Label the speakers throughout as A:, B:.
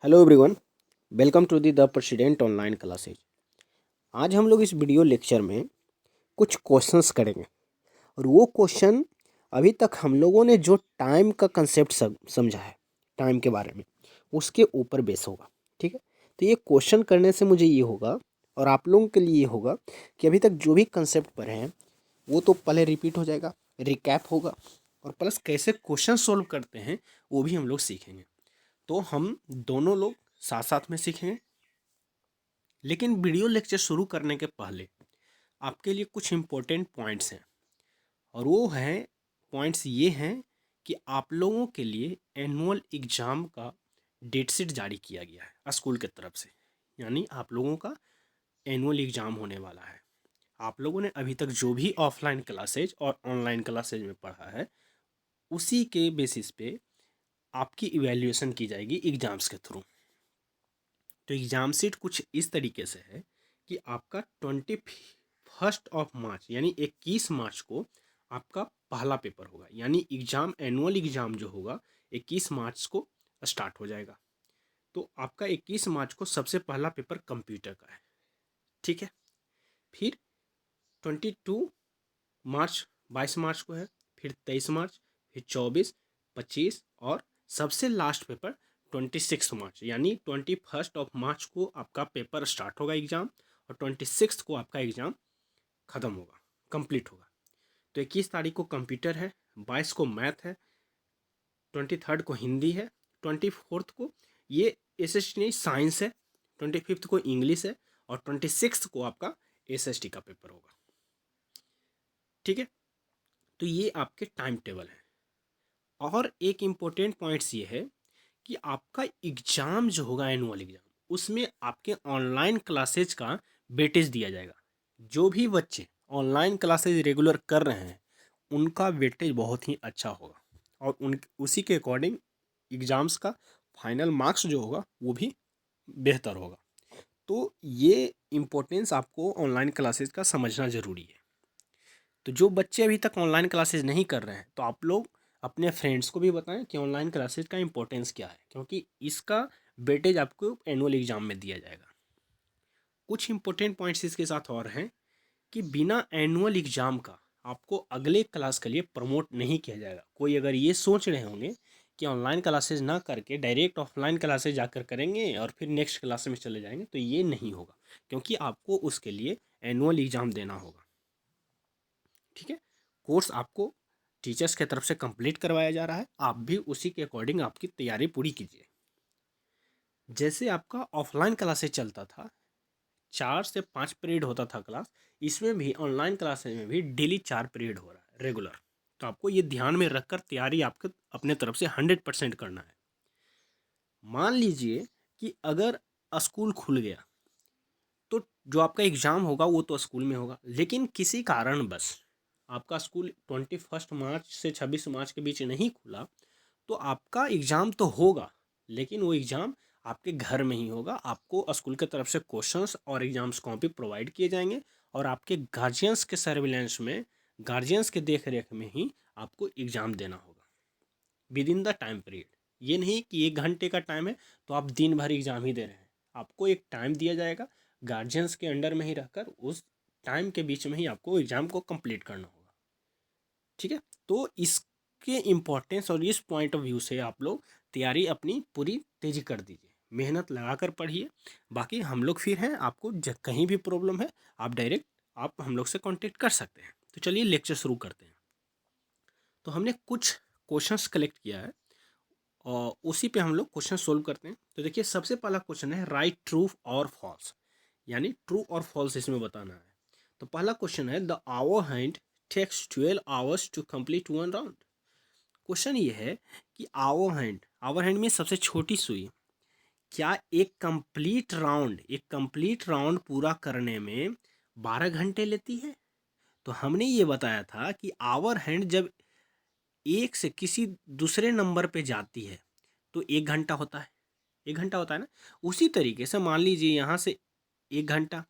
A: Hello everyone, welcome to the president online classes. आज हम लोग इस वीडियो लेक्चर में कुछ क्वेश्चंस करेंगे और वो क्वेश्चन अभी तक हम लोगों ने जो टाइम का कंसेप्ट समझा है, टाइम के बारे में, उसके ऊपर बेस होगा। ठीक है, तो ये क्वेश्चन करने से मुझे ये होगा और आप लोगों के लिए ये होगा कि अभी तक जो भी कंसेप्ट पढ़े हैं वो तो पहले रिपीट हो जाएगा, रिकैप होगा, और प्लस कैसे क्वेश्चन सोल्व करते हैं वो भी हम लोग सीखेंगे। तो हम दोनों लोग साथ साथ में सीखेंगे। लेकिन वीडियो लेक्चर शुरू करने के पहले आपके लिए कुछ इम्पोर्टेंट पॉइंट्स हैं, और वो हैं पॉइंट्स ये हैं कि आप लोगों के लिए एनुअल एग्ज़ाम का डेट शीट जारी किया गया है स्कूल की तरफ से। यानी आप लोगों का एनुअल एग्ज़ाम होने वाला है। आप लोगों ने अभी तक जो भी ऑफलाइन क्लासेज और ऑनलाइन क्लासेज में पढ़ा है उसी के बेसिस पे आपकी इवैल्यूएशन की जाएगी एग्ज़ाम्स के थ्रू। तो एग्ज़ाम शीट कुछ इस तरीके से है कि आपका 21 मार्च यानी 21 मार्च को आपका पहला पेपर होगा। यानी एग्ज़ाम एनुअल एग्ज़ाम जो होगा 21 मार्च को स्टार्ट हो जाएगा। तो आपका 21 मार्च को सबसे पहला पेपर कंप्यूटर का है। ठीक है, फिर 22 मार्च 22 मार्च को है, फिर 23 मार्च, फिर 24, 25 और सबसे लास्ट पेपर 26 मार्च यानी 21 मार्च को आपका पेपर स्टार्ट होगा एग्ज़ाम, और 26 को आपका एग्ज़ाम ख़त्म होगा, कंप्लीट होगा। तो 21 तारीख को कंप्यूटर है, 22 को मैथ है, 23 को हिंदी है, 24 को ये एस नहीं साइंस है, 25 को इंग्लिश है, और 26 को आपका SST का पेपर होगा। ठीक है, तो ये आपके टाइम टेबल है। और एक इम्पोर्टेंट पॉइंट्स ये है कि आपका एग्ज़ाम जो होगा एनुअल एग्ज़ाम उसमें आपके ऑनलाइन क्लासेज का वेटेज दिया जाएगा। जो भी बच्चे ऑनलाइन क्लासेज रेगुलर कर रहे हैं उनका वेटेज बहुत ही अच्छा होगा, और उन उसी के अकॉर्डिंग एग्ज़ाम्स का फाइनल मार्क्स जो होगा वो भी बेहतर होगा। तो ये इम्पोर्टेंस आपको ऑनलाइन क्लासेज का समझना ज़रूरी है। तो जो बच्चे अभी तक ऑनलाइन क्लासेज नहीं कर रहे हैं तो आप लोग अपने फ्रेंड्स को भी बताएं कि ऑनलाइन क्लासेज का इंपॉर्टेंस क्या है, क्योंकि इसका वेटेज आपको एनुअल एग्ज़ाम में दिया जाएगा। कुछ इंपॉर्टेंट पॉइंट्स इसके साथ और हैं कि बिना एनुअल एग्ज़ाम का आपको अगले क्लास के लिए प्रमोट नहीं किया जाएगा। कोई अगर ये सोच रहे होंगे कि ऑनलाइन क्लासेज ना करके डायरेक्ट ऑफलाइन क्लासेज जाकर करेंगे और फिर नेक्स्ट क्लास में चले जाएंगे, तो ये नहीं होगा, क्योंकि आपको उसके लिए एनुअल एग्ज़ाम देना होगा। ठीक है, कोर्स आपको टीचर्स के तरफ से कंप्लीट करवाया जा रहा है, आप भी उसी के अकॉर्डिंग आपकी तैयारी पूरी कीजिए। जैसे आपका ऑफलाइन क्लासेस चलता था, 4 से 5 पीरियड होता था क्लास, इसमें भी ऑनलाइन क्लासेस में भी डेली 4 पीरियड हो रहा है रेगुलर। तो आपको ये ध्यान में रखकर तैयारी आपको अपने तरफ से 100% करना है। मान लीजिए कि अगर स्कूल खुल गया तो जो आपका एग्ज़ाम होगा वो तो स्कूल में होगा, लेकिन किसी कारण बस आपका स्कूल 21 मार्च से 26 मार्च के बीच नहीं खुला, तो आपका एग्ज़ाम तो होगा, लेकिन वो एग्ज़ाम आपके घर में ही होगा। आपको स्कूल की तरफ से क्वेश्चंस और एग्ज़ाम्स कॉपी प्रोवाइड किए जाएंगे, और आपके गार्जियंस के सर्विलेंस में, गार्जियंस के देख रेख में ही आपको एग्ज़ाम देना होगा with in the time period. ये नहीं कि 1 घंटे का टाइम है तो आप दिन भर एग्ज़ाम ही दे रहे हैं। आपको एक टाइम दिया जाएगा, गार्जियंस के अंडर में ही रहकर उस टाइम के बीच में ही आपको एग्ज़ाम को कंप्लीट करना होगा। ठीक है, तो इसके इम्पोर्टेंस और इस पॉइंट ऑफ व्यू से आप लोग तैयारी अपनी पूरी तेज़ी कर दीजिए, मेहनत लगा कर पढ़िए। बाकी हम लोग फिर हैं, आपको कहीं भी प्रॉब्लम है आप डायरेक्ट आप हम लोग से कांटेक्ट कर सकते हैं। तो चलिए लेक्चर शुरू करते हैं। तो हमने कुछ क्वेश्चंस कलेक्ट किया है और उसी पे हम लोग क्वेश्चन सोल्व करते हैं। तो देखिए, सबसे पहला क्वेश्चन है राइट ट्रू और फॉल्स, यानी ट्रू और फॉल्स इसमें बताना है। तो पहला क्वेश्चन है the hour hand takes 12 hours to complete 1 round. Question ये है कि आवर हैंड में सबसे छोटी सुई क्या एक कंप्लीट राउंड पूरा करने में 12 घंटे लेती है। तो हमने ये बताया था कि आवर हैंड जब एक से किसी दूसरे नंबर पे जाती है तो 1 घंटा होता है, 1 घंटा होता है ना। उसी तरीके से मान लीजिए यहाँ से 1 घंटा,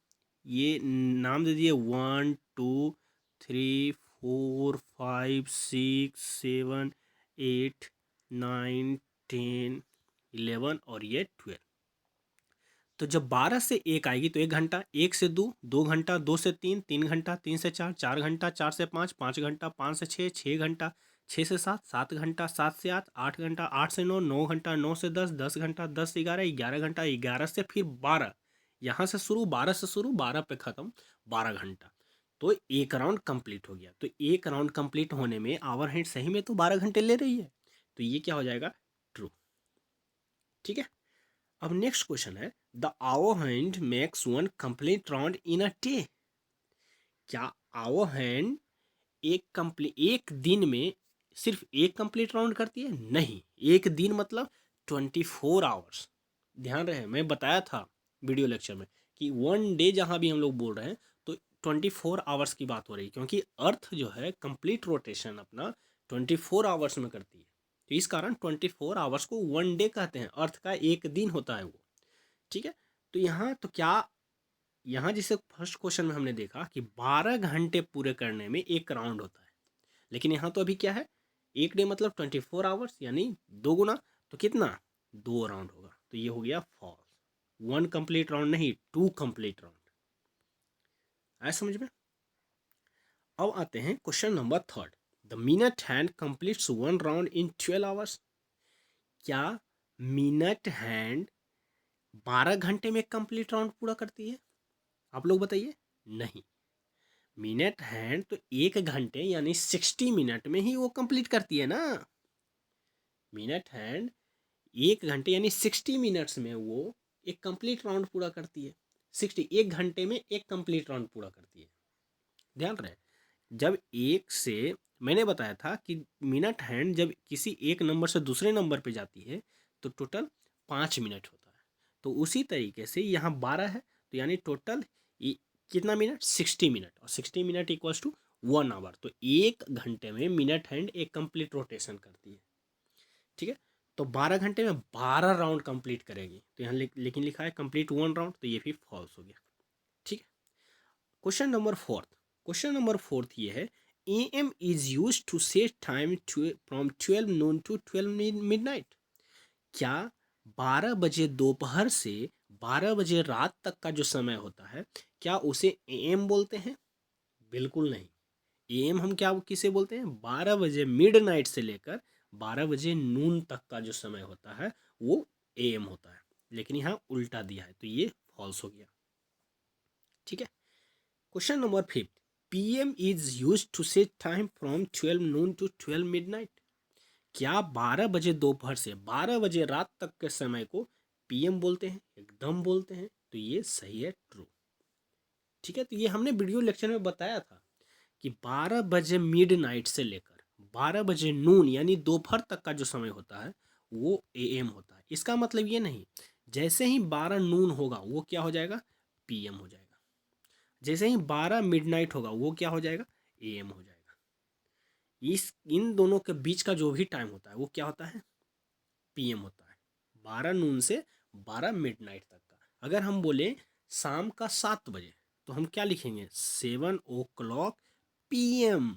A: ये नाम दे दिए 1 2 3 4 5 6 7 8 9 10 11 और ये 12। तो जब 12 से 1 आएगी तो 1 घंटा, 1 से 2 2 घंटा, 2 से 3 3 घंटा, 3 से 4 4 घंटा, 4 से 5 5 घंटा, 5 से 6 6 घंटा, 6 से 7 7 घंटा, 7 से 8 8 घंटा, 8 से 9 9 घंटा, 9 से 10 10 घंटा, 10 से 11 11 घंटा, 11 से फिर 12। यहाँ से शुरू 12 से शुरू 12 पे ख़त्म, 12 घंटा। तो एक राउंड कंप्लीट हो गया। तो एक राउंड कंप्लीट होने में आवर हैंड सही में तो 12 घंटे ले रही है, तो ये क्या हो जाएगा, ट्रू। ठीक है। अब नेक्स्ट क्वेश्चन है, the hour hand makes one complete round in a day. क्या आवर हैंड एक दिन में सिर्फ एक कंप्लीट राउंड करती है? नहीं, एक दिन मतलब 24 आवर्स। ध्यान रहे, मैं बताया था वीडियो लेक्चर में कि वन डे जहाँ भी हम लोग बोल रहे हैं तो 24 आवर्स की बात हो रही है, क्योंकि अर्थ जो है कंप्लीट रोटेशन अपना 24 आवर्स में करती है। तो इस कारण 24 आवर्स को वन डे कहते हैं, अर्थ का एक दिन होता है वो। ठीक है। तो यहाँ तो क्या, यहाँ जिसे फर्स्ट क्वेश्चन में हमने देखा कि 12 घंटे पूरे करने में एक राउंड होता है, लेकिन यहाँ तो अभी क्या है, एक डे मतलब 24 आवर्स, यानी 2 गुना, तो कितना, 2 राउंड होगा। तो ये हो गया फॉल्स, 1 कंप्लीट राउंड नहीं, 2 कंप्लीट राउंड। आया समझ में। अब आते हैं question number 3, the minute hand completes 1 round in 12 hours. क्या मिनट हैंड 12 घंटे में कंप्लीट राउंड पूरा करती है? आप लोग बताइए। नहीं, मिनट हैंड तो 1 घंटे यानी 60 मिनट में ही वो कंप्लीट करती है ना। मिनट हैंड 1 घंटे यानी 60 मिनट्स में वो एक कंप्लीट राउंड पूरा करती है। 1 घंटे में एक कंप्लीट राउंड पूरा करती है। ध्यान रहे, जब एक से, मैंने बताया था कि मिनट हैंड जब किसी एक नंबर से दूसरे नंबर पे जाती है तो टोटल 5 मिनट होता है। तो उसी तरीके से यहाँ 12 है, तो यानी टोटल कितना मिनट, 60 मिनट, और 60 मिनट इक्वल्स टू 1 आवर। तो 1 घंटे में मिनट हैंड एक कंप्लीट रोटेशन करती है। ठीक है। तो 12 घंटे में 12 राउंड कंप्लीट करेगी, तो यहाँ लेकिन लिखा है कंप्लीट 1 राउंड, तो ये भी फॉल्स हो गया। ठीक है। क्वेश्चन नंबर 4 ये है, AM is use to set time from 12 noon to 12 midnight. क्या 12 बजे दोपहर से 12 बजे रात तक का जो समय होता है, क्या उसे AM बोलते हैं? बिल्कुल नहीं। AM हम क्या किसे बोलते हैं, 12 बजे मिडनाइट से लेकर 12 बजे नून तक का जो समय होता है वो AM होता है, लेकिन यहाँ उल्टा दिया है, तो ये फॉल्स हो गया। ठीक है। Question number 5, PM is use to set time from 12 noon to 12 midnight. क्या 12 बजे दोपहर से 12 बजे रात तक के समय को PM बोलते हैं? एकदम बोलते हैं, तो ये सही है, ट्रू। ठीक है। तो ये हमने वीडियो लेक्चर में बताया था कि 12 बजे मिडनाइट से लेकर 12 बजे नून यानी दोपहर तक का जो समय होता है वो AM होता है। इसका मतलब ये नहीं जैसे ही 12 नून होगा वो क्या हो जाएगा, PM हो जाएगा। जैसे ही 12 मिडनाइट होगा वो क्या हो जाएगा, AM हो जाएगा। इन दोनों के बीच का जो भी टाइम होता है वो क्या होता है, PM होता है। 12 नून से 12 मिडनाइट तक का। अगर हम बोले शाम का 7 बजे तो हम क्या लिखेंगे, 7 o'clock PM,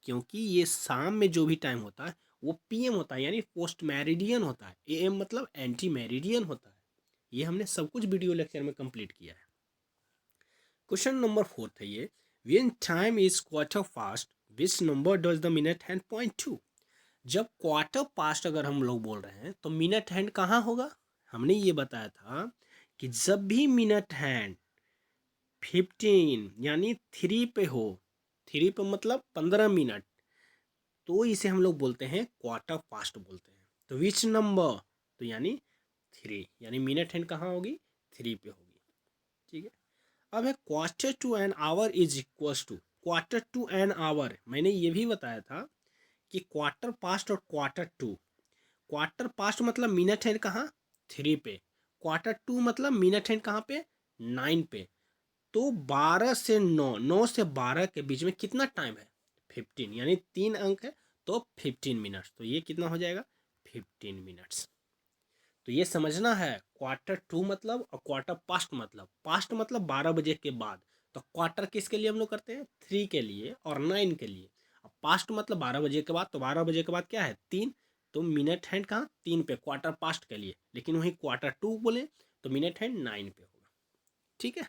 A: क्योंकि ये शाम में जो भी टाइम होता है वो PM होता है, यानी पोस्ट मैरिडियन होता है। AM मतलब एंटी मैरिडियन होता है। ये हमने सब कुछ वीडियो लेक्चर में कंप्लीट किया है। क्वेश्चन नंबर 4 है ये, when time is quarter past which number does the minute hand point two. जब क्वार्टर पास्ट अगर हम लोग बोल रहे हैं तो मिनट हैंड कहाँ होगा, हमने ये बताया था कि जब भी मिनट हैंड 15 यानी 3 पे हो, 3 पे मतलब 15 मिनट, तो इसे हम लोग बोलते हैं क्वार्टर पास्ट बोलते हैं। तो विच नंबर, तो यानी 3, यानी मिनट हैंड कहाँ होगी, 3 पे होगी। ठीक है। अब है quarter to an hour is equals to, quarter to an hour मैंने ये भी बताया था कि क्वार्टर पास्ट और क्वार्टर टू, क्वार्टर पास्ट मतलब मिनट हैंड कहाँ, 3 पे, क्वार्टर टू मतलब मिनट हैंड कहाँ पे, 9 पे। तो 12 से 9, 9 से 12 के बीच में कितना टाइम है, 15, यानी 3 अंक है, तो 15 मिनट्स। तो ये कितना हो जाएगा, 15 मिनट्स। तो ये समझना है क्वार्टर टू मतलब और क्वार्टर पास्ट मतलब 12 बजे के बाद। तो क्वार्टर किसके लिए हम लोग करते हैं, 3 के लिए और 9 के लिए। अब पास्ट मतलब 12 बजे के बाद, तो 12 बजे के बाद क्या है, 3, तो मिनट हैंड कहाँ 3 पे, क्वार्टर पास्ट के लिए, लेकिन वहीं क्वार्टर 2 बोले तो मिनट हैंड 9 पे होगा। ठीक है।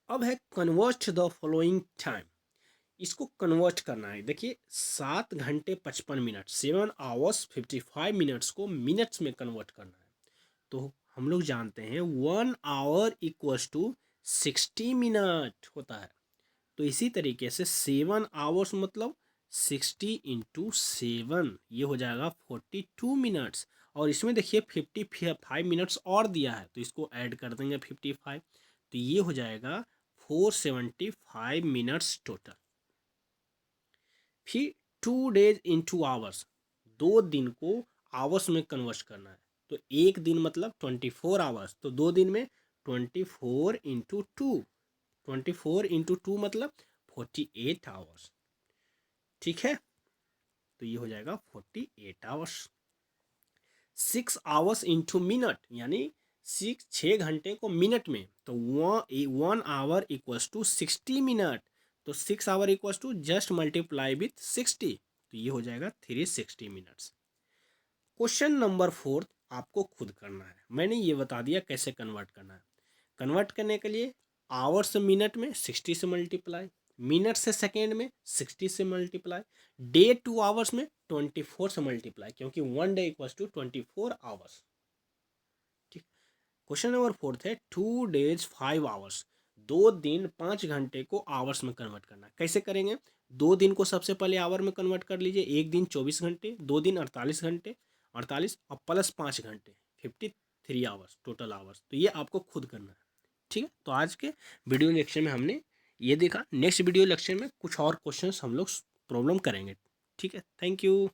A: अब है कन्वर्ट द फॉलोइंग टाइम, इसको कन्वर्ट करना है। देखिए 7 घंटे 55 मिनट, 7 hours 55 minutes को मिनट्स में कन्वर्ट करना है। तो हम लोग जानते हैं 1 hour इक्वल्स टू 60 मिनट होता है। तो इसी तरीके से 7 hours मतलब 60 × 7, ये हो जाएगा 42 मिनट्स। और इसमें देखिए 55 मिनट्स और दिया है, तो इसको ऐड कर देंगे 55, तो ये हो जाएगा 475 मिनट्स टोटल। फिर 2 days × आवर्स, 2 दिन को आवर्स में कन्वर्ट करना है। तो एक दिन मतलब 24 आवर्स, तो 2 दिन में 24 × 2, 24 × 2 मतलब 48 आवर्स। ठीक है, तो ये हो जाएगा 48 आवर्स। 6 hours × मिनट, यानी 6 घंटे को मिनट में, तो 1 hour इक्वल्स टू 60 मिनट। तो 6 hour equals to just multiply with 60, तो ये हो जाएगा 360 मिनट्स। क्वेश्चन नंबर 4 आपको खुद करना है, मैंने ये बता दिया कैसे कन्वर्ट करना है। कन्वर्ट करने के लिए आवर से मिनट में 60 से मल्टीप्लाई, मिनट से सेकेंड में 60 से मल्टीप्लाई, डे टू आवर्स में 24 से मल्टीप्लाई, क्योंकि 1 day इक्वल्स टू 24 आवर्स। ठीक। क्वेश्चन नंबर 4 है 2 days 5 hours, 2 दिन 5 घंटे को आवर्स में कन्वर्ट करना है। कैसे करेंगे? 2 दिन को सबसे पहले आवर में कन्वर्ट कर लीजिए, एक दिन 24 घंटे, 2 दिन 48 घंटे, 48 और प्लस 5 घंटे 53 आवर्स टोटल आवर्स। तो ये आपको खुद करना है। ठीक है, तो आज के वीडियो लेक्चर में हमने ये देखा। नेक्स्ट वीडियो लेक्चर में कुछ और क्वेश्चंस हम लोग प्रॉब्लम करेंगे। ठीक है, थैंक यू।